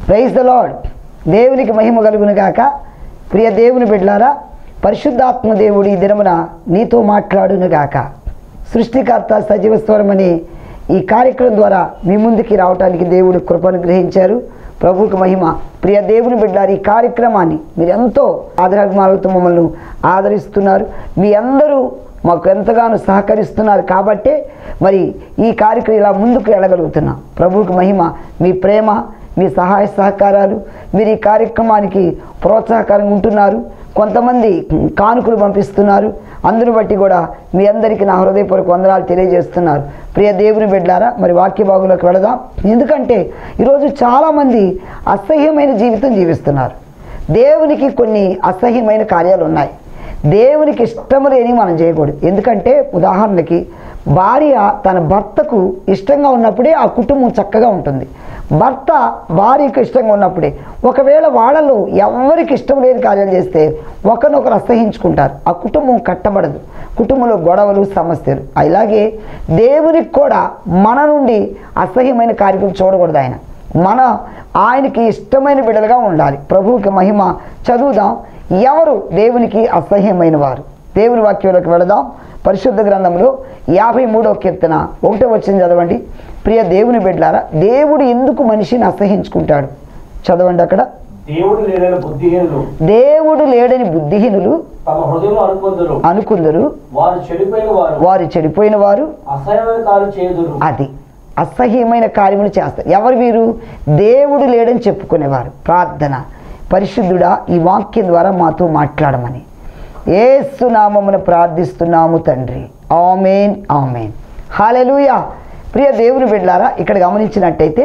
Praise the lord. దేవునికి మహిమ కలుగును గాక. ప్రియ దేవుని బిడ్డలారా, పరిశుద్ధాత్మ దేవుడు ఈ దినమున నీతో మాట్లాడును గాక. సృష్టికర్త సజీవ స్వరం అనే ఈ కార్యక్రమం ద్వారా మీ ముందుకి రావడానికి దేవుడు కృపను గ్రహించారు. ప్రభువుకు మహిమ. ప్రియ దేవుని బిడ్డలారా, ఈ కార్యక్రమాన్ని మీరు ఎంతో ఆదరాభిమానాలతో మమ్మల్ని ఆదరిస్తున్నారు. మీ అందరూ మాకు ఎంతగానో సహకరిస్తున్నారు కాబట్టే మరి ఈ కార్యక్రమం ఇలా ముందుకు వెళ్ళగలుగుతున్నాం. ప్రభువుకు మహిమ. మీ ప్రేమ, మీ సహాయ సహకారాలు, మీరు ఈ కార్యక్రమానికి ప్రోత్సాహకరంగా ఉంటున్నారు. కొంతమంది కానుకలు పంపిస్తున్నారు. అందును బట్టి కూడా మీ అందరికీ నా హృదయపూర్వక వందనాలు తెలియజేస్తున్నారు. ప్రియ దేవుని బిడ్డలారా, మరి వాక్య భాగంలోకి వెళదాం. ఎందుకంటే ఈరోజు చాలామంది అసహ్యమైన జీవితం జీవిస్తున్నారు. దేవునికి కొన్ని అసహ్యమైన కార్యాలు ఉన్నాయి. దేవునికి ఇష్టము లేని మనం చేయకూడదు. ఎందుకంటే ఉదాహరణకి భార్య తన భర్తకు ఇష్టంగా ఉన్నప్పుడే ఆ కుటుంబం చక్కగా ఉంటుంది. భర్త భార్యకు ఇష్టంగా ఉన్నప్పుడే. ఒకవేళ వాళ్ళలో ఎవరికి ఇష్టం లేని కార్యాలు చేస్తే ఒకరినొకరు అసహించుకుంటారు. ఆ కుటుంబం కట్టబడదు. కుటుంబంలో గొడవలు, సమస్యలు. అలాగే దేవునికి కూడా మన నుండి అసహ్యమైన కార్యక్రమం చూడకూడదు. ఆయనకి ఇష్టమైన బిడ్డలుగా ఉండాలి. ప్రభువుకి మహిమ. చదువుదాం. ఎవరు దేవునికి అసహ్యమైన వారు? దేవుని వాక్యంలోకి వెళదాం. పరిశుద్ధ గ్రంథంలో 53వ కీర్తన 1వ వచనం చదవండి. ప్రియ దేవుని బిడ్డలారా, దేవుడు ఎందుకు మనిషిని అసహించుకుంటాడు? చదవండి అక్కడ. దేవుడు లేడని బుద్ధిహీనులు అనుకుందరు, వారు చెడిపోయిన వారు అది అసహ్యమైన కార్యములు చేస్తారు. ఎవరు వీరు? దేవుడు లేడని చెప్పుకునేవారు. ప్రార్థన. పరిశుద్ధుడా, ఈ వాక్యం ద్వారా మాతో మాట్లాడమని యేసు నామమున ప్రార్థిస్తున్నాము తండ్రి. ఆమేన్, ఆమేన్. హల్లెలూయా. ప్రియ దేవుని బిడ్డలారా, ఇక్కడ గమనించినట్టయితే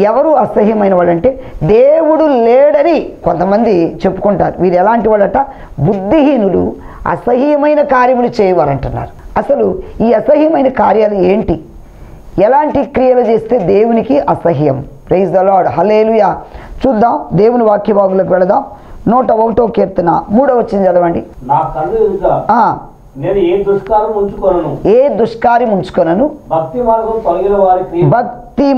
ఎవరు అసహ్యమైన వాళ్ళంటే దేవుడు లేడని కొంతమంది చెప్పుకుంటారు. వీరు ఎలాంటి వాళ్ళట? బుద్ధిహీనులు, అసహ్యమైన కార్యములు చేయవారంటున్నారు. అసలు ఈ అసహ్యమైన కార్యాలు ఏంటి? ఎలాంటి క్రియలు చేస్తే దేవునికి అసహ్యం? Praise the Lord. హల్లెలూయా. చూద్దాం. దేవుని వాక్య భాగంలోకి వెళదాం. 101వ కీర్తన 3వ వచనం చదవండి. నేను ఏ దుష్కార్యం ఉంచుకొనను, భక్తి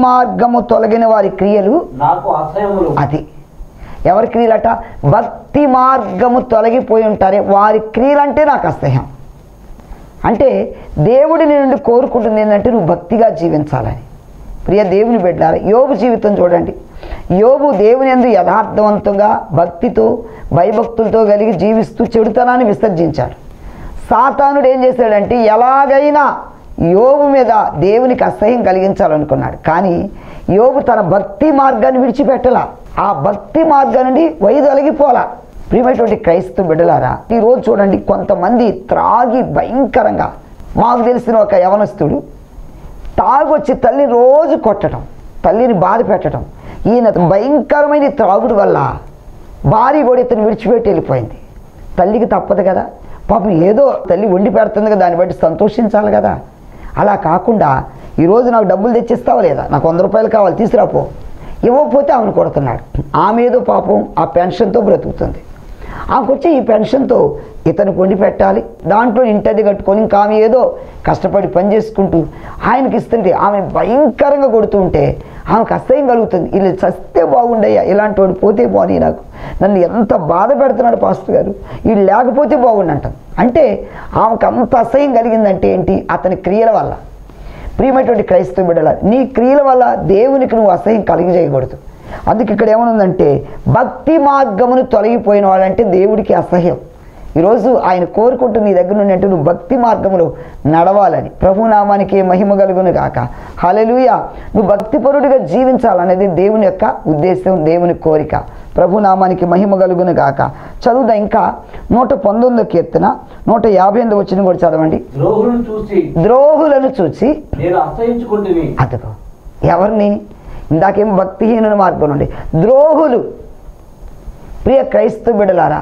మార్గము తొలగిన వారి క్రియలు నాకు అసహ్యములు. అది ఎవరి క్రియలట? భక్తి మార్గము తొలగిపోయి ఉంటారే వారి క్రియలంటే నాకు అసహ్యం. అంటే దేవుడిని నుండి కోరుకుంటుంది ఏంటంటే నువ్వు భక్తిగా జీవించాలని. ప్రియ దేవుని బిడ్డలారా, యోబు జీవితం చూడండి. యోబు దేవుని యందు యథార్థవంతంగా భక్తితో భయభక్తులతో కలిగి జీవిస్తూ చెడుతనాన్ని విసర్జించాడు. సాతానుడు ఏం చేశాడంటే ఎలాగైనా యోబు మీద దేవునికి అసహ్యం కలిగించాలనుకున్నాడు. కానీ యోబు తన భక్తి మార్గాన్ని విడిచిపెట్టలా. ఆ భక్తి మార్గం నుండి వైదొలగిపోలా. ప్రియమైనటువంటి క్రైస్తవ బిడ్డలారా, ఈరోజు చూడండి, కొంతమంది త్రాగి భయంకరంగా, మాకు తెలిసిన ఒక యవనస్తుడు తాగొచ్చి తల్లిని రోజు కొట్టడం, తల్లిని బాధ పెట్టడం. ఈయన భయంకరమైన త్రాగుడు వల్ల భార్య కూడా ఇతను విడిచిపెట్టి వెళ్ళిపోయింది. తల్లికి తప్పదు కదా, పాపం ఏదో తల్లి వండి పెడుతుంది కదా, దాన్ని బట్టి సంతోషించాలి కదా. అలా కాకుండా ఈరోజు నాకు డబ్బులు తెచ్చిస్తావా లేదా, నాకు 100 రూపాయలు కావాలి తీసుకురాపో, ఇవ్వకపోతే ఆమెను కొడుతున్నాడు. ఆమె ఏదో పాపం ఆ పెన్షన్తో బ్రతుకుతుంది. ఆమెకు వచ్చి ఈ పెన్షన్తో ఇతను వండి పెట్టాలి, దాంట్లో ఇంటది కట్టుకొని ఇంకా ఆమె ఏదో కష్టపడి పని చేసుకుంటూ ఆయనకి ఇస్తుంటే ఆమె భయంకరంగా కొడుతూ ఉంటే ఆమెకు అసహ్యం కలుగుతుంది. వీళ్ళు చస్తే బాగుండయ్యా, ఇలాంటి వాడు పోతే బాగుంది, నాకు నన్ను ఎంత బాధ పెడుతున్నాడు పాస్టర్ గారు, వీళ్ళు లేకపోతే బాగుండి అంటాం. అంటే ఆమెకు అంత అసహ్యం కలిగిందంటే ఏంటి? అతని క్రియల వల్ల. ప్రియమైనటువంటి క్రైస్తవ బిడ్డలారా, నీ క్రియల వల్ల దేవునికి నువ్వు అసహ్యం కలిగజేయకూడదు. అందుకే ఇక్కడ ఏమనుందంటే భక్తి మార్గమును తొలగిపోయిన వాళ్ళంటే దేవుడికి అసహ్యం. ఈరోజు ఆయన కోరుకుంటూ నీ దగ్గర నుండి అంటే నువ్వు భక్తి మార్గములో నడవాలని. ప్రభునామానికి మహిమ కలుగును గాక. హల్లెలూయా. నువ్వు భక్తిపరుడిగా జీవించాలనేది దేవుని యొక్క ఉద్దేశం, దేవుని కోరిక. ప్రభునామానికి మహిమ కలుగును గాక. చదువుదా ఇంకా 119వ కీర్తన 158వ వచనం కూడా చదవండి. ద్రోహులను చూసి నేను అసహించుకుంటుని. అదిగో ఎవరిని? ఇందాకేమో భక్తిహీనుల మార్గం నుండి ద్రోహులు. ప్రియ క్రైస్తవ బిడ్డలారా,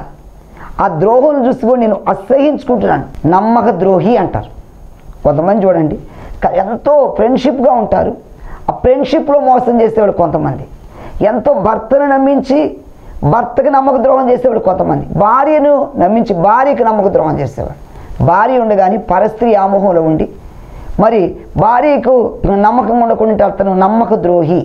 ఆ ద్రోహులను చూసుకొని నేను అసహించుకుంటున్నాను. నమ్మక ద్రోహి అంటారు కొంతమంది. చూడండి, ఎంతో ఫ్రెండ్షిప్గా ఉంటారు, ఆ ఫ్రెండ్షిప్లో మోసం చేసేవాడు కొంతమంది. ఎంతో భర్తను నమ్మించి భర్తకు నమ్మక ద్రోహం చేసేవాడు కొంతమంది. భార్యను నమ్మించి భార్యకు నమ్మక ద్రోహం చేసేవాడు. భార్య ఉండగాని పరస్త్రీ ఆమోహంలో ఉండి మరి భార్యకు నమ్మకం ఉండకుండా అతను నమ్మక ద్రోహి.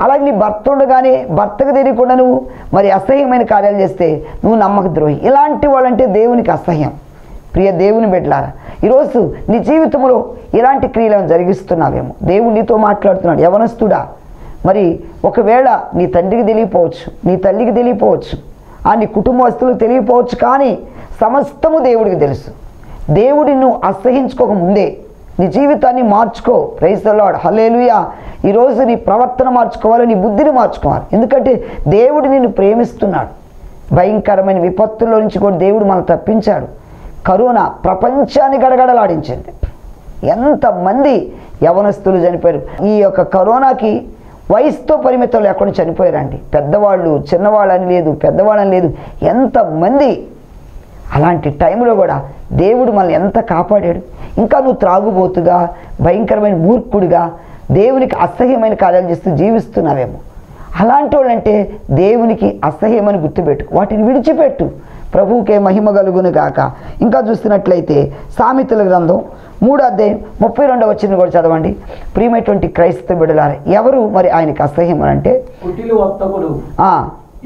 అలాగే నీ భర్త ఉండగానే భర్తకు తెలియకుండా నువ్వు మరి అసహ్యమైన కార్యాలు చేస్తే నువ్వు నమ్మక ద్రోహి. ఇలాంటి వాళ్ళంటే దేవునికి అసహ్యం. ప్రియ దేవుని బిడ్డలారా, ఈరోజు నీ జీవితంలో ఇలాంటి క్రియలను జరిగిస్తున్నావేమో. దేవుడు నీతో మాట్లాడుతున్నాడు. యవనస్తుడా, మరి ఒకవేళ నీ తండ్రికి తెలియపోవచ్చు, నీ తల్లికి తెలియపోవచ్చు, నీ కుటుంబస్తులకు తెలియపోవచ్చు, కానీ సమస్తము దేవుడికి తెలుసు. దేవుడిని నువ్వు అసహించుకోక ముందే నీ జీవితాన్ని మార్చుకో. ప్రైజ్ ది లార్డ్, హల్లెలూయా. ఈరోజు నీ ప్రవర్తన మార్చుకోవాలి, నీ బుద్ధిని మార్చుకోవాలి. ఎందుకంటే దేవుడు నిన్ను ప్రేమిస్తున్నాడు. భయంకరమైన విపత్తుల్లో నుంచి కూడా దేవుడు మనం తప్పించాడు. కరోనా ప్రపంచాన్ని గడగడలాడించింది. ఎంతమంది యవనస్తులు చనిపోయారు. ఈ యొక్క కరోనాకి వయసుతో పరిమితం లేకుండా చనిపోయారండి. పెద్దవాళ్ళు చిన్నవాళ్ళని లేదు, పెద్దవాళ్ళని లేదు, ఎంతమంది. అలాంటి టైంలో కూడా దేవుడు మనల్ని ఎంత కాపాడాడు. ఇంకా నువ్వు త్రాగుబోతుగా, భయంకరమైన మూర్ఖుడిగా, దేవునికి అసహ్యమైన కార్యాలు చేస్తూ జీవిస్తున్నావేమో. అలాంటి వాళ్ళంటే దేవునికి అసహ్యమని గుర్తుపెట్టు, వాటిని విడిచిపెట్టు. ప్రభువుకే మహిమ కలుగును గాక. ఇంకా చూస్తున్నట్లయితే సామెతల గ్రంథం 3వ అధ్యాయం 32వ వచనం కూడా చదవండి. ప్రియమైనటువంటి క్రైస్తవ బిడ్డలారా, ఎవరు మరి ఆయనకి అసహ్యం అంటే కుటిల వర్తకుడు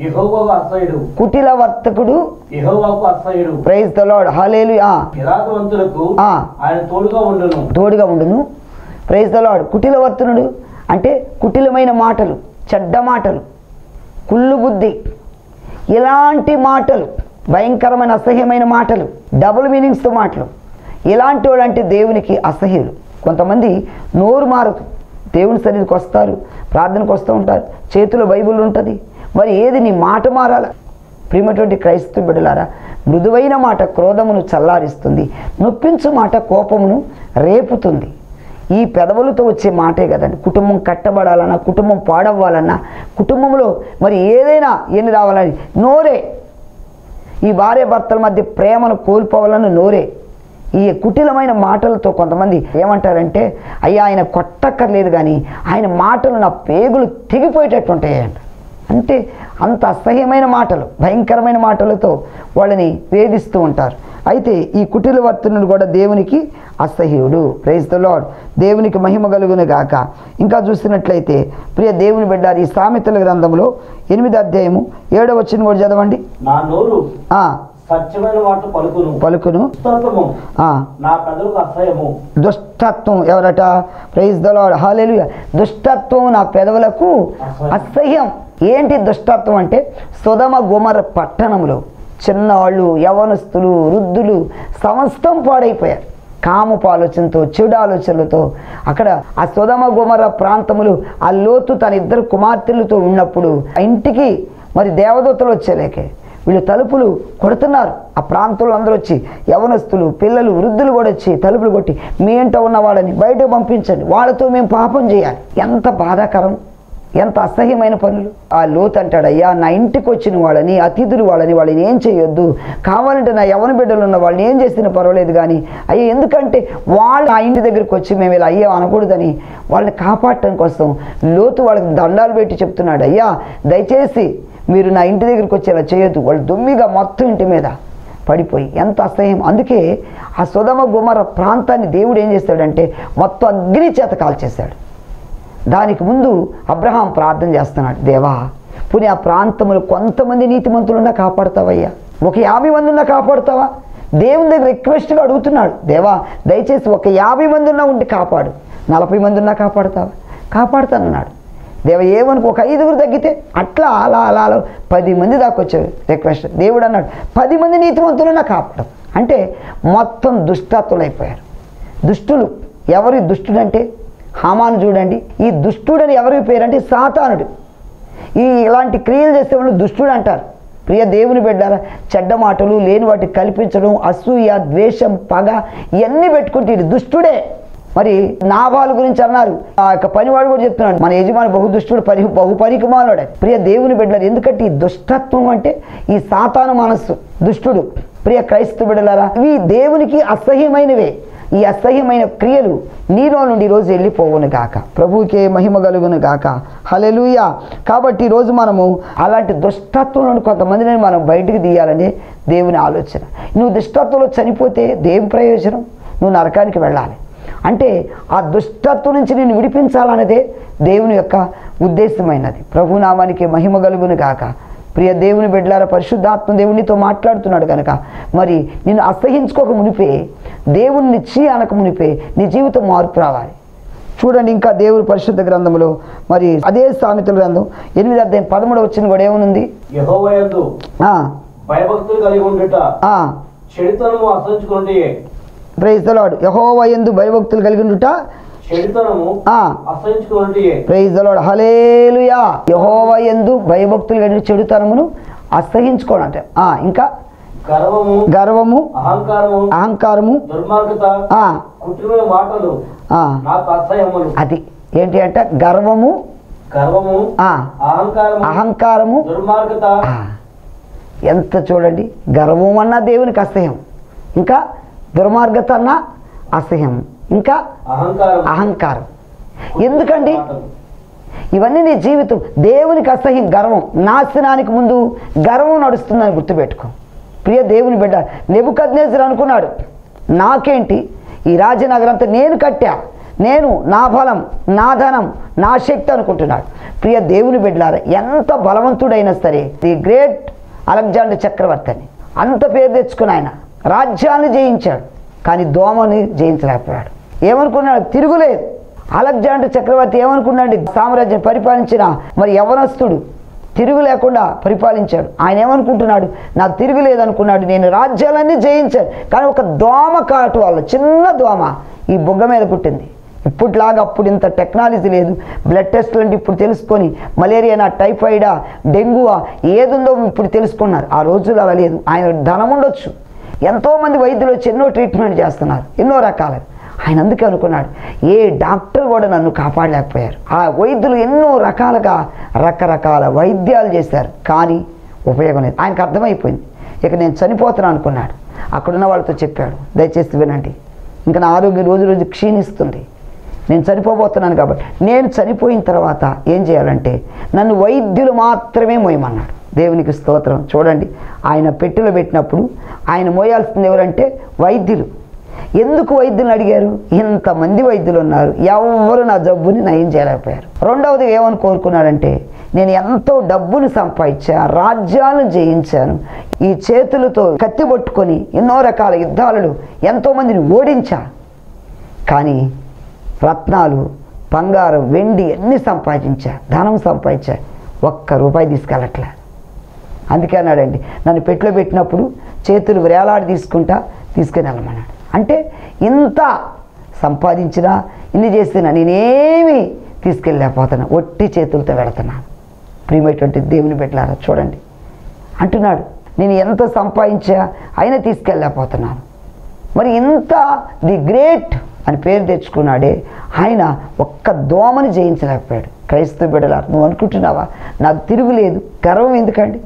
యెహోవాకు అసహ్యుడు. కుటిల వర్తకుడు యెహోవాకు అసహ్యుడు. Praise the Lord, hallelujah. యథార్థవంతులకు ఆయన తోడుగా ఉండును. Praise the Lord. కుటిల వర్తనుడు అంటే కుటిలమైన మాటలు, చెడ్డ మాటలు, కుళ్ళు బుద్ధి, ఇలాంటి మాటలు, భయంకరమైన అసహ్యమైన మాటలు, డబుల్ మీనింగ్స్తో మాటలు, ఇలాంటి వాళ్ళు అంటే దేవునికి అసహ్యులు. కొంతమంది నోరు మారదు, దేవుని సన్నిధికి వస్తారు, ప్రార్థనకు వస్తూ ఉంటారు, చేతిలో బైబిల్ ఉంటుంది, మరి ఏది నీ మాట మారాల. ప్రియమైనటువంటి క్రైస్తవ బిడ్డలారా, మృదువైన మాట క్రోధమును చల్లారిస్తుంది, నొప్పించు మాట కోపమును రేపుతుంది. ఈ పెదవులతో వచ్చే మాటే కదండి కుటుంబం కట్టబడాలన్నా, కుటుంబం పాడవ్వాలన్నా, కుటుంబంలో మరి ఏదైనా ఎన్ని రావాలని నోరే. ఈ భార్య భర్తల మధ్య ప్రేమను కోల్పోవాలని నోరే. ఈ కుటిలమైన మాటలతో కొంతమంది ఏమంటారంటే, అయ్యా ఆయన కొట్టక్కర్లేదు కానీ ఆయన మాటలు నా పేగులు తెగిపోయేటట్టు ఉంటాయంట. అంటే అంత అసహ్యమైన మాటలు, భయంకరమైన మాటలతో వాళ్ళని వేధిస్తూ ఉంటారు. అయితే ఈ కుటిల వర్తనుడు కూడా దేవునికి అసహ్యుడు. ప్రైజ్ ది లార్డ్, దేవునికి మహిమ కలుగును గాక. ఇంకా చూసినట్లయితే ప్రియ దేవుని బిడ్డ, ఈ సామెతల గ్రంథంలో 8వ అధ్యాయము 7వ వచనం కూడా చదవండి. నా నోరు సత్యమైన మాట పలుకును, నా పెదవులకు అసహ్యము. దుష్టత్వం ఎవరట? ప్రైజ్ ది లార్డ్, హల్లెలూయా. దుష్టత్వం నా పెదవులకు అసహ్యం. ఏంటి దుష్టత్వం అంటే, సొదమ గొమొర్ర పట్టణంలో చిన్నవాళ్ళు, యవనస్తులు, వృద్ధులు సమస్తం పాడైపోయారు. కామపు ఆలోచనతో, చెడు ఆలోచనలతో. అక్కడ ఆ సొదమ గొమొర్ర ప్రాంతములు, ఆ లోతు తన 2 కుమార్తెలతో ఉన్నప్పుడు ఆ ఇంటికి మరి దేవదూతలు వచ్చేలేకే వీళ్ళు తలుపులు కొడుతున్నారు. ఆ ప్రాంతంలో అందరూ వచ్చి, యవనస్తులు, పిల్లలు, వృద్ధులు కూడా వచ్చి తలుపులు కొట్టి, మీ ఇంట ఉన్న వాళ్ళని బయటకు పంపించండి, వాళ్ళతో మేము పాపం చేయాలి. ఎంత బాధాకరం, ఎంత అసహ్యమైన పనులు. ఆ లోతు అంటాడు, అయ్యా నా ఇంటికి వచ్చిన వాళ్ళని, అతిథులు వాళ్ళని ఏం చేయొద్దు, కావాలంటే నా యవన బిడ్డలు ఉన్న వాళ్ళని ఏం చేసినా పర్వాలేదు కానీ అయ్యా, ఎందుకంటే వాళ్ళు ఆ ఇంటి దగ్గరికి వచ్చి మేము ఇలా అయ్యా అనకూడదని వాళ్ళని కాపాడటం కోసం లోతు వాళ్ళకి దండాలు పెట్టి చెప్తున్నాడు, అయ్యా దయచేసి మీరు నా ఇంటి దగ్గరికి వచ్చి ఇలా చేయొద్దు. వాళ్ళు దుమ్మిగా మొత్తం ఇంటి మీద పడిపోయి ఎంత అసహ్యం. అందుకే ఆ సొదమ గొమొర్ర ప్రాంతాన్ని దేవుడు ఏం చేస్తాడంటే మొత్తం అగ్ని చేత కాల్చేశాడు. దానికి ముందు అబ్రహాం ప్రార్థన చేస్తున్నాడు, దేవా పోనీ ఆ ప్రాంతంలో కొంతమంది నీతిమంతులున్నా కాపాడుతావయ్యా, ఒక 50 మంది ఉన్నా కాపాడుతావా? దేవుని దగ్గర రిక్వెస్ట్గా అడుగుతున్నాడు, దేవా దయచేసి ఒక 50 మంది ఉన్నా ఉండి కాపాడు, 40 మంది ఉన్నా కాపాడుతావా? కాపాడుతానన్నాడు. దేవ ఏమనుకో ఒక 5గురు తగ్గితే అట్లా అలా 10 మంది దాకా వచ్చారు రిక్వెస్ట్. దేవుడు అన్నాడు 10 మంది నీతిమంతులున్నా కాపాడు. అంటే మొత్తం దుష్టత్తులు అయిపోయారు. దుష్టులు ఎవరి దుష్టుడంటే హామాను చూడండి. ఈ దుష్టుడని ఎవరి పేరంటే సాతానుడు. ఇలాంటి క్రియలు చేసే వాళ్ళు దుష్టుడు అంటారు. ప్రియ దేవుని బిడ్డారా, చెడ్డ మాటలు లేని వాటికి కల్పించడం, అసూయ, ద్వేషం, పగ ఇవన్నీ పెట్టుకుంటే ఇది దుష్టుడే. మరి నాబాలు గురించి అన్నారు, ఆ యొక్క పనివాడు కూడా చెప్తున్నాడు, మన యజమాని బహుదుష్టుడు, బహుపరికమానుడే. ప్రియ దేవుని బిడ్డలారా, ఎందుకంటే ఈ దుష్టత్వం అంటే ఈ సాతాను మనస్సు, దుష్టుడు. ప్రియ క్రైస్తవ బిడ్డలారా, ఇవి దేవునికి అసహ్యమైనవే. ఈ అసహ్యమైన క్రియలు నీలో నుండి ఈరోజు వెళ్ళిపోవును గాక. ప్రభువుకే మహిమ కలుగును గాక. హల్లెలూయా. కాబట్టి ఈరోజు మనము అలాంటి దుష్టత్వం నుండి కొంతమందిని మనం బయటికి తీయాలని దేవుని ఆలోచన. నువ్వు దుష్టత్వంలో చనిపోతే దేని ప్రయోజనం? నువ్వు నరకానికి వెళ్ళాలి. అంటే ఆ దుష్టత్వం నుంచి నేను విడిపించాలన్నదే దేవుని యొక్క ఉద్దేశమైనది. ప్రభునామానికి మహిమ కలుగును గాక. ప్రియ దేవుని బిడ్డలారా, పరిశుద్ధాత్మ దేవునితో మాట్లాడుతున్నాడు కనుక మరి నిన్ను అసహించుకోక మునిపే, దేవుణ్ణి చీ అనక మునిపే నీ జీవితం మార్పు రావాలి. చూడండి, ఇంకా దేవుని పరిశుద్ధ గ్రంథంలో మరి అదే సామెతల గ్రంథం 8:13 కూడా ఏమనుంది? యెహోవాయందు భయభక్తులు కలిగి ఉండుట చెడుతనము అసహించుకొనుటే. Praise the Lord. యెహోవాయందు భయభక్తులు కలిగి ఉండుట చెడుతనము అసహించుకొనుటే. Praise the Lord. హల్లెలూయా. యెహోవాయందు భయభక్తులు కలిగి చెడుతనమును అసహించుకోనంట. ఇంకా గర్వము అహంకారము దుర్మార్గత కుటిలమైన మాటలు నాకు అసహ్యములు. అది ఏంటి అంట? గర్వము అహంకారము దుర్మార్గత. ఎంత చూడండి, గర్వం అన్నా దేవునికి అసహ్యం, ఇంకా దుర్మార్గత అన్నా అసహ్యం, ఇంకా అహంకారం. ఎందుకండి ఇవన్నీ? నీ జీవితం దేవునికి అసహ్యం. గర్వం నాశనానికి ముందు గర్వం నడుస్తుందని గుర్తుపెట్టుకో. ప్రియ దేవుని బిడ్డ, నెబుకద్నెజరు అనుకున్నాడు, నాకేంటి ఈ రాజనగరంతా నేను కట్టా, నేను నా బలం నా ధనం నా శక్తి అనుకుంటున్నాడు. ప్రియ దేవుని బిడ్డలారా, ఎంత బలవంతుడైనా సరే, ది గ్రేట్ అలెగ్జాండర్ చక్రవర్తి అని అంత పేరు తెచ్చుకుని ఆయన రాజ్యాన్ని జయించాడు, కానీ దోమని జయించలేకపోయాడు. ఏమనుకున్నాడు? తిరుగులేదు. అలెగ్జాండర్ చక్రవర్తి ఏమనుకున్నాడు? సామ్రాజ్యం పరిపాలించిన మరి యవనస్తుడు, తిరుగు లేకుండా పరిపాలించాడు. ఆయన ఏమనుకుంటున్నాడు? నాకు తిరుగులేదు అనుకున్నాడు, నేను రాజ్యాలన్నీ జయించాను. కానీ ఒక దోమ కాటు వల్ల, చిన్న దోమ ఈ బుగ్గ మీద పుట్టింది. ఇప్పటిలాగా అప్పుడు ఇంత టెక్నాలజీ లేదు. బ్లడ్ టెస్ట్లు అంటే ఇప్పుడు తెలుసుకొని మలేరియానా, టైఫాయిడా, డెంగ్యూవా ఏదుందో ఇప్పుడు తెలుసుకున్నారు. ఆ రోజులు అలా లేదు. ఆయన ధనం ఉండొచ్చు, ఎంతోమంది వైద్యులు వచ్చి ఎన్నో ట్రీట్మెంట్ చేస్తున్నారు, ఎన్నో రకాల. ఆయన అందుకే అనుకున్నాడు, ఏ డాక్టర్ కూడా నన్ను కాపాడలేకపోయారు. ఆ వైద్యులు ఎన్నో రకాలుగా రకరకాల వైద్యాలు చేశారు, కానీ ఉపయోగం లేదు. ఆయనకు అర్థమైపోయింది, ఇక నేను చనిపోతున్నాను అనుకున్నాడు. అక్కడున్న వాళ్ళతో చెప్పాడు, దయచేసి వినండి, ఇంకా నా ఆరోగ్యం రోజు రోజు క్షీణిస్తుంది, నేను చనిపోబోతున్నాను. కాబట్టి నేను చనిపోయిన తర్వాత ఏం చేయాలంటే నన్ను వైద్యులు మాత్రమే మోయమన్నాడు. దేవునికి స్తోత్రం. చూడండి, ఆయన పెట్టెలో పెట్టినప్పుడు ఆయన మోయాల్సింది ఎవరంటే వైద్యులు. ఎందుకు వైద్యులను అడిగారు? ఇంతమంది వైద్యులు ఉన్నారు, ఎవరు నా జబ్బుని నయం చేయలేకపోయారు. రెండవది ఏమని కోరుకున్నాడంటే, నేను ఎంతో డబ్బును సంపాదించా, రాజ్యాలను జయించాను, ఈ చేతులతో కత్తి పట్టుకొని ఎన్నో రకాల యుద్ధాలను ఎంతోమందిని ఓడించా, కానీ రత్నాలు, బంగారం, వెండి అన్నీ సంపాదించా, ధనం సంపాదించా, ఒక్క రూపాయి తీసుకెళ్ళట్లే. అందుకే అన్నాడండి, నన్ను పెట్టెలో పెట్టినప్పుడు చేతులు వేలాడి తీసుకుని వెళ్ళమన్నాడు. అంటే ఇంత సంపాదించినా, ఇన్ని చేసినా నేనేమి తీసుకెళ్ళలేకపోతున్నా, ఒట్టి చేతులతో వెళుతున్నాను. ప్రియమైనటువంటి దేవుని బిడ్డలారా, చూడండి అంటున్నాడు, నేను ఎంత సంపాదించా అయినా తీసుకెళ్ళలేకపోతున్నాను. మరి ఇంత ది గ్రేట్ అని పేరు తెచ్చుకున్నాడే, ఆయన ఒక్క దోమని జయించలేకపోయాడు. క్రైస్తవ బిడ్డలారా, నువ్వు అనుకుంటున్నావా నాకు తిరుగులేదు, గర్వం ఎందుకండి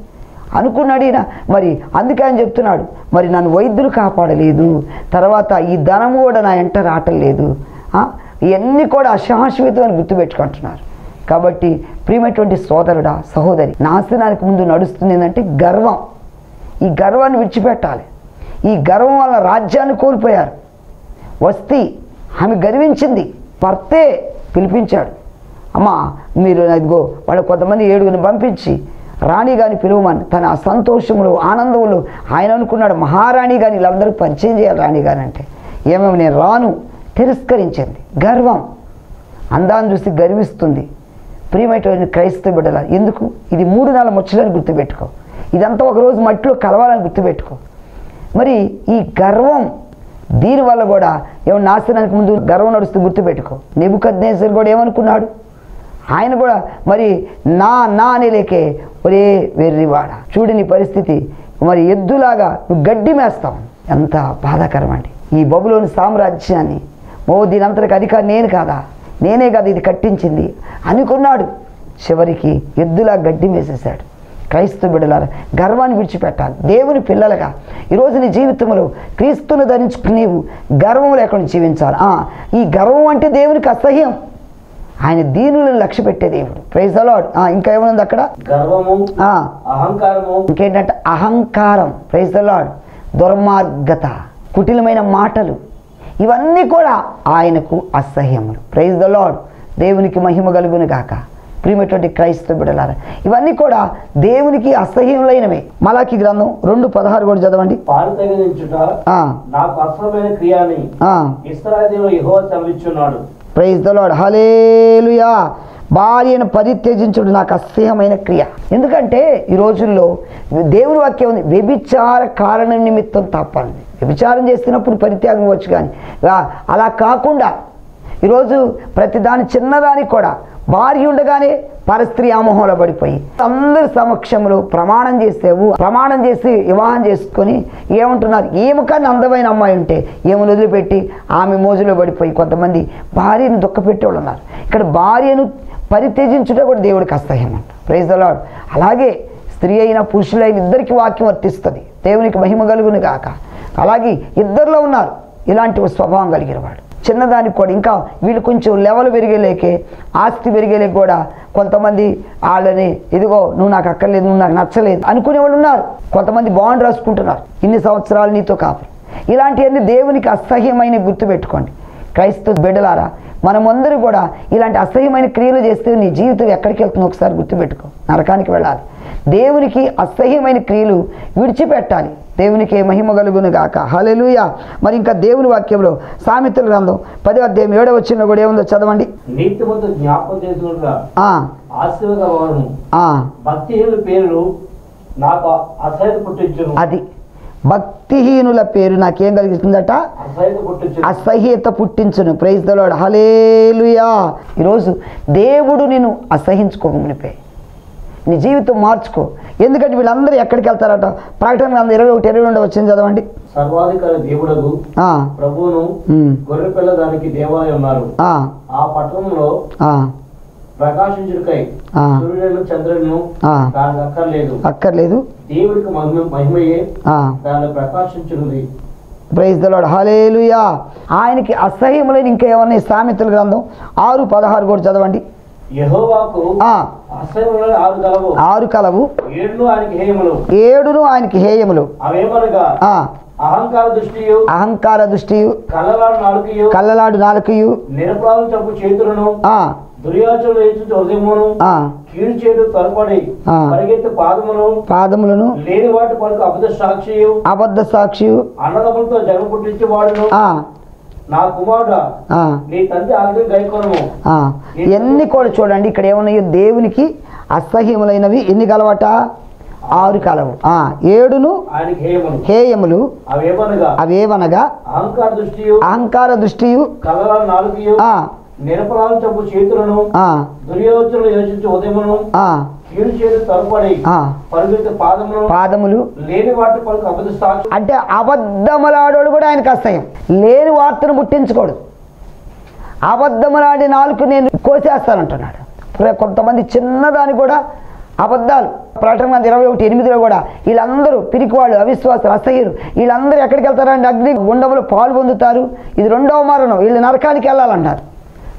అనుకున్నాడు ఈయన. మరి అందుకే ఆయన చెప్తున్నాడు, మరి నన్ను వైద్యులు కాపాడలేదు, తర్వాత ఈ ధనం కూడా నా ఎంట రావటం లేదు, ఇవన్నీ కూడా అశాశ్వతం అని గుర్తుపెట్టుకుంటున్నారు. కాబట్టి ప్రియమైనటువంటి సోదరుడా, సహోదరి, నాశనానికి ముందు నడుస్తుంది ఏంటంటే గర్వం. ఈ గర్వాన్ని విడిచిపెట్టాలి. ఈ గర్వం వల్ల రాజ్యాన్ని కోల్పోయారు. వస్తీ ఆమె గర్వించింది, భర్తే పిలిపించాడు, అమ్మా మీరు ఇదిగో వాళ్ళు కొంతమంది 7గురిని పంపించి రాణి గాని పిలువమని. తన సంతోషంలో ఆనందంలో ఆయన అనుకున్నాడు, మహారాణి గాని వీళ్ళందరూ పరిచయం చేయాలి రాణి గాని అంటే. ఏమేమి నేను రాను, తిరస్కరించింది. గర్వం అందాన్ని చూసి గర్విస్తుంది. ప్రియమైనటువంటి క్రైస్తవ బిడ్డల, ఎందుకు ఇది 3 నెలల ముచ్చలని గుర్తుపెట్టుకో, ఇదంతా ఒకరోజు మట్టిలో కలవాలని గుర్తుపెట్టుకో. మరి ఈ గర్వం దీనివల్ల కూడా ఏమో నాశనానికి ముందు గర్వం నడుస్తూ గుర్తుపెట్టుకో. నెబుకద్నెజరు కూడా ఏమనుకున్నాడు, ఆయన కూడా మరి నా అని లేకే, ఒరే వెర్రివాడ, చూడు నీ పరిస్థితి, మరి ఎద్దులాగా నువ్వు గడ్డి మేస్తావు. ఎంత బాధాకరం అండి. ఈ బబులోని సామ్రాజ్యాన్ని దీనంతటికి అధికారి నేను కాదా, నేనే కదా ఇది కట్టించింది అనుకున్నాడు. చివరికి ఎద్దులా గడ్డి వేసేశాడు. క్రైస్తవ బిడ్డలారా, గర్వాన్ని విడిచిపెట్టాలి. దేవుని పిల్లలుగా ఈరోజు నీ జీవితంలో క్రీస్తును ధరించుకుని నీవు గర్వం లేకుండా జీవించాలి. ఈ గర్వం అంటే దేవునికి అసహ్యం. ఆయన దీనులను లక్ష్య పెట్టే దేవుడు. Praise the Lord. ఇంకా ఏముంది అక్కడ? గర్వము, అహంకారము. ఇంకేంటంటే అహంకారం. Praise the Lord. దుర్మార్గత, కుటిలమైన మాటలు, ఇవన్నీ కూడా ఆయనకు అసహ్యములు. Praise the lord. దేవునికి మహిమ కలుగును గాక. ప్రియమైనటువంటి క్రైస్తవ బిడ్డలారా, ఇవన్నీ కూడా దేవునికి అసహ్యములైనవే. మలాకి గ్రంథం 2:16 కూడా చదవండి. ప్రైజ్ ది లార్డ్, హల్లెలూయా. భార్యను పరిత్యజించుడు నాకు అసహ్యమైన క్రియ. ఎందుకంటే ఈ రోజుల్లో దేవుని వాక్యం ఉంది, వ్యభిచార కారణం నిమిత్తం తప్పండి. వ్యభిచారం చేస్తున్నప్పుడు పరిత్యాగం ఇవ్వచ్చు, కానీ అలా కాకుండా ఈరోజు ప్రతిదాని చిన్నదానికి కూడా భార్య ఉండగానే పరస్త్రీ ఆమోహంలో పడిపోయి అందరి సమక్షంలో ప్రమాణం చేసి వివాహం చేసుకొని ఏమంటున్నారు, ఏమి కానీ అందమైన అమ్మాయి ఉంటే ఏమని వదిలిపెట్టి ఆమె మోజులో పడిపోయి కొంతమంది భార్యను దుఃఖపెట్టేవాళ్ళు ఉన్నారు. ఇక్కడ భార్యను పరిత్యజించుట కూడా దేవుడికి అసహ్యం అంట. Praise the Lord. అలాగే స్త్రీ అయినా పురుషులైన ఇద్దరికి వాక్యం వర్తిస్తుంది. దేవునికి మహిమ కలుగును గాక. అలాగే ఇద్దరిలో ఉన్నారు ఇలాంటి స్వభావం కలిగిన వాడు. చిన్నదానికి కూడా ఇంకా వీళ్ళు కొంచెం లెవెల్ పెరిగేలేకే, ఆస్తి పెరిగేలేక కూడా కొంతమంది వాళ్ళని ఇదిగో నువ్వు నాకు అక్కర్లేదు, నువ్వు నాకు నచ్చలేదు అనుకునే వాళ్ళు ఉన్నారు. కొంతమంది బాండ్ రాసుకుంటున్నారు, ఇన్ని సంవత్సరాలు నీతో కాపురం. ఇలాంటివన్నీ దేవునికి అసహ్యమైన గుర్తుపెట్టుకోండి. క్రైస్తవ బిడ్డలారా, మనమందరూ కూడా ఇలాంటి అసహ్యమైన క్రియలు చేస్తే నీ జీవితం ఎక్కడికి వెళ్తుందో ఒకసారి గుర్తుపెట్టుకో. నరకానికి వెళ్ళాలి. దేవునికి అసహ్యమైన క్రియలు విడిచిపెట్టాలి. దేవునికి మహిమ కలుగును గాక. హల్లెలూయా. మరి ఇంకా దేవుని వాక్యంలో సామెతల గ్రంథం 10వ అధ్యాయం 7వ వచనంలో కూడా ఏముందో చదవండి. అది భక్తిహీనుల పేరు నాకేం కలిగిస్తుందట? అసహ్యత పుట్టించును. ప్రైజ్ ది లార్డ్, హల్లెలూయా. ఈరోజు దేవుడు నిన్ను అసహించుకోమునిపే నీ జీవితం మార్చుకో. ఎందుకంటే వీళ్ళందరూ ఎక్కడికి వెళ్తారట? ప్రకటన గ్రంథం 21:22 వచ్చింది చదవండి. సర్వాధికారి దేవుడగు ప్రభువును గొర్రెపిల్ల దానికి దేవాలయం ఉన్నారు. ఆ పట్టణంలో ప్రకాశించుటకై సూర్యుడును చంద్రుడును దానికి అక్కర్లేదు. దేవుడికి మహిమయే దానిలో ప్రకాశించున్నది. ప్రైజ్ ది లార్డ్, హల్లెలూయా. ఆయనకి అసహ్యములైన ఇంకా ఏమన్నా సామెతల గ్రంథం 6:16 కూడా చదవండి. యెహోవాకు అసహ్యములైన 6 కలవు, 7 ఆయనకి హేయములు. అవేమనగా అహంకార దృష్టియు, కళ్ళలాడు నాలుకయు, నిరపరాధం చంపు చేతులను, దుర్యాచరణ హెచ్చు హృదయమును, కీడు చేయడు త్వరపడి పరిగెత్తు పాదములను, లేని వాటి పలుకు అబద్ధ సాక్షియు, అన్నదమ్ములతో జగం పుట్టించేవాడును. నా కుమారుడా, నీ తండ్రి ఆజ్ఞ గైకొనుము. ఎన్ని కూడా చూడండి ఇక్కడ ఏమన్నాయో, దేవునికి అసహ్యములైనవి ఎన్ని కలవట? 6 కలవు. 7 హేయములు. అవేవనగా అహంకార దృష్టియు, నిరపరాధం చంపు చేతులను, దుర్యోచనలు యోచించు ఉదయమును, కీడు చేయడు త్వరపడి పరిగెత్తు పాదములు, లేని వాటి పలుకు అబద్ధ సాక్షి. అంటే అబద్ధములాడోడు కూడా ఆయనకు అసహ్యం. లేని వార్తను పుట్టించుకోడు. అబద్ధములాడి నాలుగు నేను కోసేస్తానంటున్నాడు. కొంతమంది చిన్నదాని కూడా అబద్ధాలు. ప్రకటన గ్రంథం 21:8 కూడా వీళ్ళందరూ పిరికివాళ్ళు, అవిశ్వాసులు, అసహ్యులు, వీళ్ళందరూ ఎక్కడికి వెళ్తారంటే అగ్ని గుండంలో పాలు పొందుతారు. ఇది 2వ మరణం, వీళ్ళు నరకానికి వెళ్ళాలంటారు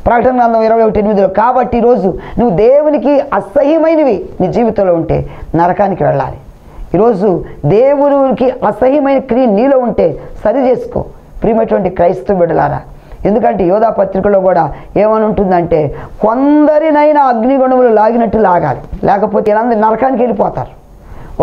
ప్రకటన గ్రంథం 21:8. కాబట్టి ఈరోజు నువ్వు దేవునికి అసహ్యమైనవి నీ జీవితంలో ఉంటే నరకానికి వెళ్ళాలి. ఈరోజు దేవునికి అసహ్యమైన క్రియ నీలో ఉంటే సరి చేసుకో ప్రియమైనటువంటి క్రైస్తవ బిడ్డలారా. ఎందుకంటే యోధా పత్రికలో కూడా ఏమని ఉంటుందంటే, కొందరినైనా అగ్నిగుణములు లాగినట్టు లాగాలి, లేకపోతే వీళ్ళందరూ నరకానికి వెళ్ళిపోతారు.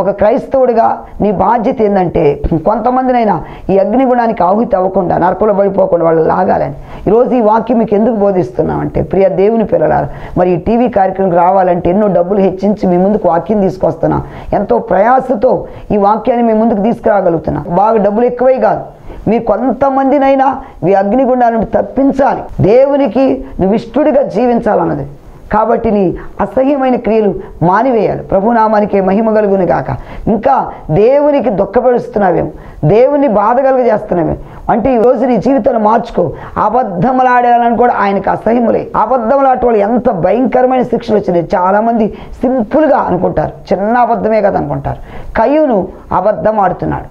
ఒక క్రైస్తవుడిగా నీ బాధ్యత ఏంటంటే కొంతమందినైనా ఈ అగ్నిగుణానికి ఆహుతి అవ్వకుండా, నరకంలో పడిపోకుండా వాళ్ళు లాగాలని. ఈరోజు ఈ వాక్యం మీకు ఎందుకు బోధిస్తున్నామంటే, ప్రియ దేవుని పిల్లలారా, మరి ఈ టీవీ కార్యక్రమంకి రావాలంటే ఎన్నో డబ్బులు హెచ్చించి మీ ముందుకు వాక్యం తీసుకొస్తున్నా. ఎంతో ప్రయాసతో ఈ వాక్యాన్ని మీ ముందుకు తీసుకురాగలుగుతున్నా. బాగా డబ్బులు ఎక్కువై కాదు, మీ కొంతమందినైనా ఈ అగ్నిగుండాల నుండి తప్పించాలి, దేవునికి నువ్వు ఇష్టడిగా జీవించాలన్నది. కాబట్టి నీ అసహ్యమైన క్రియలు మానివేయాలి. ప్రభునామానికి మహిమ కలుగును గాక. ఇంకా దేవునికి దుఃఖపరుస్తున్నావేమో, దేవుని బాధ కలుగజేస్తున్నావేమో అంటే ఈరోజు నీ జీవితాన్ని మార్చుకో. అబద్ధములాడాలని కూడా ఆయనకు అసహ్యములే. అబద్ధములాట వాళ్ళు ఎంత భయంకరమైన శిక్షలు వచ్చినాయి. చాలామంది సింపుల్గా అనుకుంటారు, చిన్న అబద్ధమే కదా అనుకుంటారు. కయ్యూను అబద్ధం ఆడుతున్నాడు.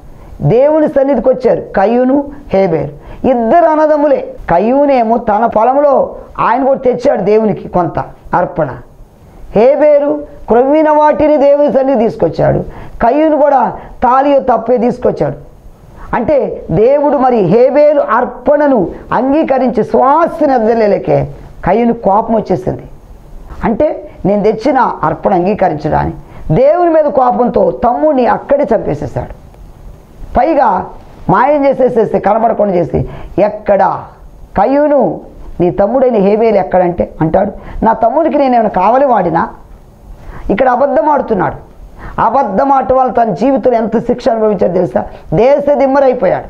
దేవుని సన్నిధికి వచ్చారు కయ్యూను, హేబేరు, ఇద్దరు అన్నదమ్ములే. కయ్యూనేమో తన పొలంలో ఆయన కూడా తెచ్చాడు దేవునికి కొంత అర్పణ. హేబేరు క్రొవ్విన వాటిని దేవుని సన్నిధి తీసుకొచ్చాడు. కయ్యూను కూడా తాలియో తప్పే తీసుకొచ్చాడు. అంటే దేవుడు మరి హేబేరు అర్పణను అంగీకరించి శ్వాసని ఎద్దలేకే కయ్యూను కోపం వచ్చేసింది. అంటే నేను తెచ్చిన అర్పణ అంగీకరించడాని దేవుని మీద కోపంతో తమ్ముడిని అక్కడే చంపేసేసాడు. పైగా మాయం చేసేసేస్తే కనబడకుండా చేసి, ఎక్కడ కయ్యూను నీ తమ్ముడైన హేబేలు ఎక్కడంటే అంటాడు, నా తమ్ముడికి నేనేమైనా కావాలి వాడినా? ఇక్కడ అబద్ధం ఆడుతున్నాడు. అబద్ధం ఆడటం వల్ల తన జీవితంలో ఎంత శిక్ష అనుభవించాడో తెలుసా? దేశ దిమ్మరైపోయాడు.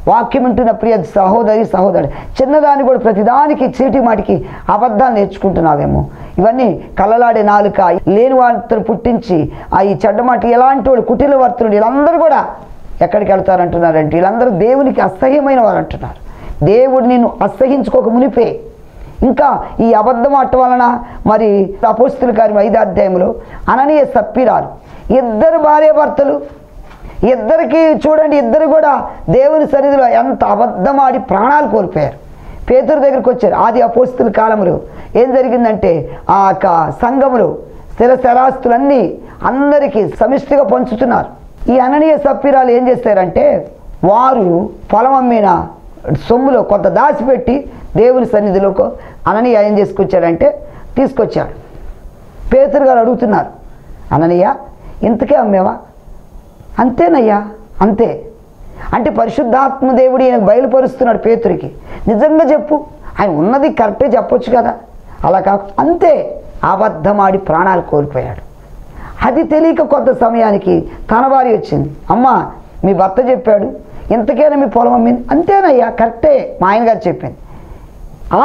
వాక్యం వింటున్న ప్రియ సహోదరి సహోదరు, చిన్నదాన్ని కూడా ప్రతిదానికి చీటి మాటికి అబద్ధాలు నేర్చుకుంటున్నావేమో. ఇవన్నీ కలలాడే నాలుక, లేని వార్తలు పుట్టించి ఈ చెడ్డమాట ఎలాంటి వాడు, కుటిల వర్తులు, వీళ్ళందరూ కూడా ఎక్కడికి వెళ్తారంటున్నారంటే వీళ్ళందరూ దేవునికి అసహ్యమైన వారు అంటున్నారు. దేవుడు నిన్ను అసహించుకోక మునిపే ఇంకా ఈ అబద్ధం ఆడటం వలన మరి అపోస్తుల కార్యం 5వ అధ్యాయంలో అననీయ సప్పీరాలు ఇద్దరు భార్యాభర్తలు, ఇద్దరికి చూడండి, ఇద్దరు కూడా దేవుని సన్నిధిలో ఎంత అబద్ధమాడి ప్రాణాలు కోల్పోయారు. పేతురు దగ్గరికి వచ్చారు. ఆది అపోస్తుల కాలంలో ఏం జరిగిందంటే ఆ సంఘములో స్థిరస్థిరాస్తులన్నీ అందరికీ సమిష్టిగా పంచుతున్నారు. ఈ అననీయ సప్పీరాలు ఏం చేస్తారంటే వారు పొలం అమ్మిన సొమ్ములో కొంత దాచిపెట్టి దేవుని సన్నిధిలోకి అననీయ ఏం చేసుకొచ్చాడంటే తీసుకొచ్చాడు. పేతురు గారు అడుగుతున్నారు, అననీయ ఇంతకే అమ్మేవా? అంతేనయ్యా, అంతే. అంటే పరిశుద్ధాత్మ దేవుడు ఈయనకు బయలుపరుస్తున్నాడు పేతురికి, నిజంగా చెప్పు, ఆయన ఉన్నది కరెక్టే చెప్పొచ్చు కదా. అలా కాకు అంతే, అబద్ధమాడి ప్రాణాలు కోల్పోయాడు. అది తెలియక కొంత సమయానికి తన భార్య వచ్చింది, అమ్మ మీ భర్త చెప్పాడు, ఇంతకైనా మీ పొలం అమ్మింది. అంతేనయ్యా, కరెక్టే మా ఆయన గారు చెప్పింది.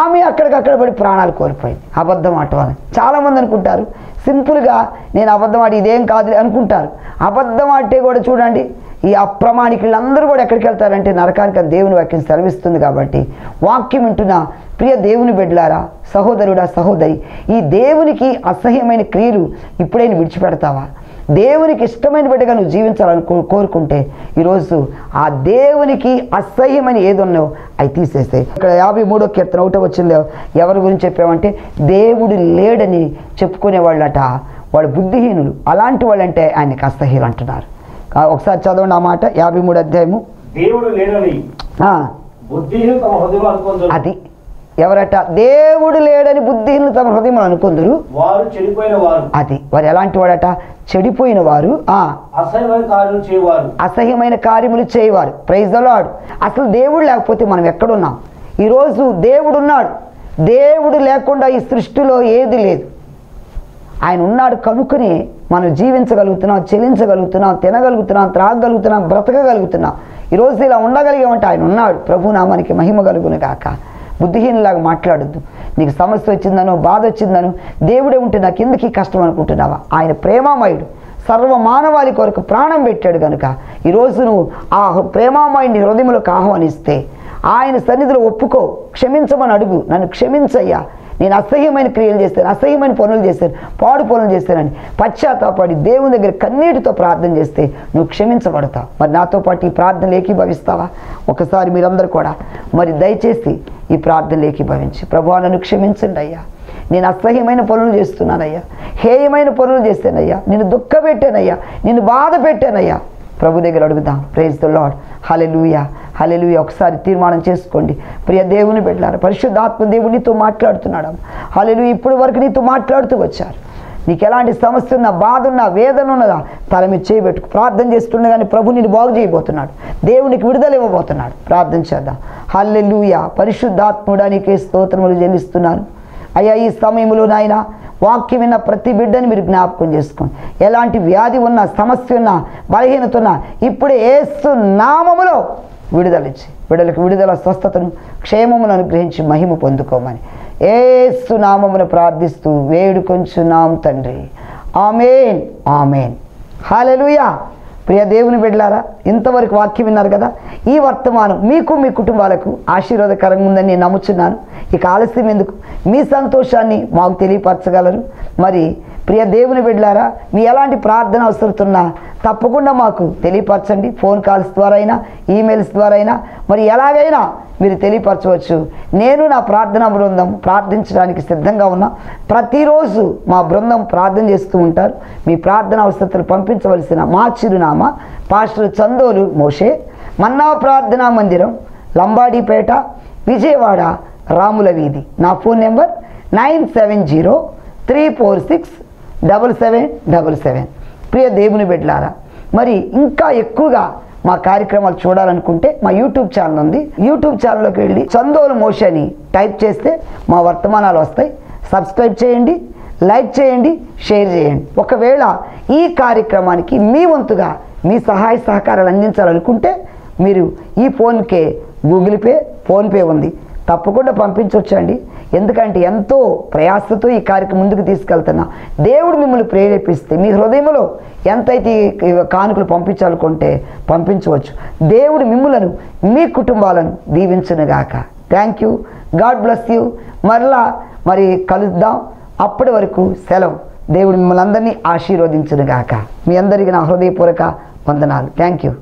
ఆమె అక్కడికక్కడ పడి ప్రాణాలు కోల్పోయింది అబద్ధం ఆడటం. చాలామంది అనుకుంటారు సింపుల్గా నేను అబద్ధం ఆడి ఇదేం కాదు అనుకుంటారు. అబద్ధం ఆడితే కూడా చూడండి ఈ అప్రమాణికులందరూ కూడా ఎక్కడికి వెళ్తారంటే నరకానికి. దేవుని వాక్యం సెలవిస్తుంది. కాబట్టి వాక్యం వింటున్న ప్రియ దేవుని బిడ్డలారా, సహోదరుడా సహోదరి, ఈ దేవునికి అసహ్యమైన క్రియలు ఇప్పుడైనా విడిచిపెడతావా? దేవునికి ఇష్టమైన బిడ్డగా నువ్వు జీవించాలని కోరుకుంటే ఈరోజు ఆ దేవునికి అసహ్యమైన ఏది ఉన్నావో అవి తీసేస్తాయి. ఇక్కడ 53వ కీర్తన 1వ వచనంలో ఎవరి గురించి చెప్పామంటే దేవుడు లేడని చెప్పుకునే వాళ్ళట, వాళ్ళు బుద్ధిహీనులు. అలాంటి వాళ్ళంటే ఆయనకి అసహ్యులు అంటున్నారు. ఒకసారి చదవండి ఆ మాట. 53వ అధ్యాయము. దేవుడు లేడని బుద్ధిహీనులు తమ హృదయంలో అనుకొందురు. అది ఎవరట? దేవుడు లేడని బుద్ధిహీనులు తమ హృదయంలో అనుకొందురు, వారు చెడిపోయిన వారు. అది వారు ఎలాంటి వాడట? చెడిపోయిన వారు, అసహ్యమైన కార్యములు చేయవారు, అసహ్యమైన కార్యములు చేయవారు. Praise the Lord. అసలు దేవుడు లేకపోతే మనం ఎక్కడున్నాం? ఈరోజు దేవుడు ఉన్నాడు. దేవుడు లేకుండా ఈ సృష్టిలో ఏది లేదు. ఆయన ఉన్నాడు కనుకనే మనం జీవించగలుగుతున్నాం, చెల్లించగలుగుతున్నాం, తినగలుగుతున్నాం, త్రాగగలుగుతున్నాం, బ్రతకగలుగుతున్నాం. ఈరోజు ఇలా ఉండగలిగామంటే ఆయన ఉన్నాడు. ప్రభునామానికి మహిమ కలుగును గాక. బుద్ధిహీనులాగా మాట్లాడొద్దు. నీకు సమస్య వచ్చిందనో బాధ వచ్చిందనో దేవుడే ఉంటే నాకు ఎందుకు ఈ కష్టం అనుకుంటున్నావా? ఆయన ప్రేమామయుడు, సర్వ మానవాళి కొరకు ప్రాణం పెట్టాడు కనుక ఈరోజు నువ్వు ఆ ప్రేమామయుడిని హృదయంలోకి ఆహ్వానిస్తే ఆయన సన్నిధిలో ఒప్పుకో, క్షమించమని అడుగు. నన్ను క్షమించయ్యా, నేను అసహ్యమైన క్రియలు చేస్తాను, అసహ్యమైన పనులు చేస్తాను, పాడు పనులు చేస్తానని పశ్చాత్తాపడి దేవుని దగ్గర కన్నీటితో ప్రార్థన చేస్తే నువ్వు క్షమించబడతావు. మరి నాతో పాటు ఈ ప్రార్థనలు ఏకీభవిస్తావా? ఒకసారి మీరందరూ కూడా మరి దయచేసి ఈ ప్రార్థనలు ఏకీభవించి, ప్రభువా నన్ను క్షమించండి అయ్యా, నేను అసహ్యమైన పనులు చేస్తున్నానయ్యా, హేయమైన పనులు చేస్తానయ్యా, నిన్ను దుఃఖపెట్టానయ్యా, నిన్ను బాధ పెట్టానయ్యా. ప్రభు దగ్గర అడుగుదాం. Praise the Lord. Hallelujah, hallelujah. ఒకసారి తీర్మానం చేసుకోండి. ప్రియ దేవుని బిడ్డలారా, పరిశుద్ధాత్మ దేవుడు నీతో మాట్లాడుతున్నాడు. హల్లెలూయా. ఇప్పుడు వరకు నీతో మాట్లాడుతూ వచ్చారు. నీకు ఎలాంటి సమస్య ఉన్నా, బాధ ఉన్నా, వేదన ఉన్నదా తల మీద చేయబెట్టుకు ప్రార్థన చేస్తుండగానే ప్రభు నిన్ను బాగు చేయబోతున్నాడు. దేవునికి విడుదల ఇవ్వబోతున్నాడు. ప్రార్థన చేద్దాం. హల్లెలూయా. పరిశుద్ధాత్ముడా నీకే స్తోత్రములు చెల్లిస్తున్నాను అయ్యా. ఈ సమయంలో నాయన వాక్యం విన్న ప్రతి బిడ్డని మీరు జ్ఞాపకం చేసుకోండి. ఎలాంటి వ్యాధి ఉన్నా, సమస్య ఉన్నా, బలహీనత ఉన్నా ఇప్పుడే యేసు నామములో విడుదలిచ్చి బిడ్డలకు విడుదల, స్వస్థతను, క్షేమమును అనుగ్రహించి మహిమ పొందుకోమని యేసు నామమును ప్రార్థిస్తూ వేడుకొంచున్నాం తండ్రి. ఆమేన్, ఆమేన్. హల్లెలూయా. ప్రియ దేవుని బిడ్డలారా, ఇంతవరకు వాక్యం విన్నారు కదా. ఈ వర్తమానం మీకు మీ కుటుంబాలకు ఆశీర్వాదకరంగా ఉందని నేను నమ్ముచున్నాను. ఇక ఆలస్యం ఎందుకు, మీ సంతోషాన్ని మాకు తెలియపరచగలరు. మరి ప్రియ దేవుని బిడ్డలారా, మీ ఎలాంటి ప్రార్థన అవసరతున్నా తప్పకుండా మాకు తెలియపరచండి. ఫోన్ కాల్స్ ద్వారా అయినా, ఈమెయిల్స్ ద్వారా అయినా, మరి ఎలాగైనా మీరు తెలియపరచవచ్చు. నేను నా ప్రార్థనా బృందం ప్రార్థించడానికి సిద్ధంగా ఉన్నా. ప్రతిరోజు మా బృందం ప్రార్థన చేస్తూ ఉంటారు. మీ ప్రార్థన అవసరతలు పంపించవలసిన మా చిరునామా పాస్టర్ చందోలు మోషే, మన్నా ప్రార్థనా మందిరం, లంబాడీపేట, విజయవాడ, రాముల వీధి. నా ఫోన్ నెంబర్ 970 3467777. ప్రియ దేవుని బిడ్డలారా, మరి ఇంకా ఎక్కువగా మా కార్యక్రమాలు చూడాలనుకుంటే మా యూట్యూబ్ ఛానల్ ఉంది. యూట్యూబ్ ఛానల్లోకి వెళ్ళి చందోలు మోషి అని టైప్ చేస్తే మా వర్తమానాలు వస్తాయి. సబ్స్క్రైబ్ చేయండి, లైక్ చేయండి, షేర్ చేయండి. ఒకవేళ ఈ కార్యక్రమానికి మీ వంతుగా మీ సహాయ సహకారాలు అందించాలనుకుంటే మీరు ఈ ఫోన్కే గూగుల్ పే, ఫోన్పే ఉంది, తప్పకుండా పంపించవచ్చండి. ఎందుకంటే ఎంతో ప్రయాసతో ఈ కార్యక్రమం ముందుకు తీసుకెళ్తున్నా. దేవుడు మిమ్మల్ని ప్రేరేపిస్తే మీ హృదయంలో ఎంతైతే కానుకలు పంపించాలనుకుంటే పంపించవచ్చు. దేవుడు మిమ్మలను మీ కుటుంబాలను దీవించునుగాక. Thank you. God bless you. మరలా కలుద్దాం. అప్పటి వరకు సెలవు. దేవుడు మిమ్మల్ని అందరినీ ఆశీర్వదించునుగాక. మీ అందరికీ నా హృదయపూర్వక వందనాలు. Thank you.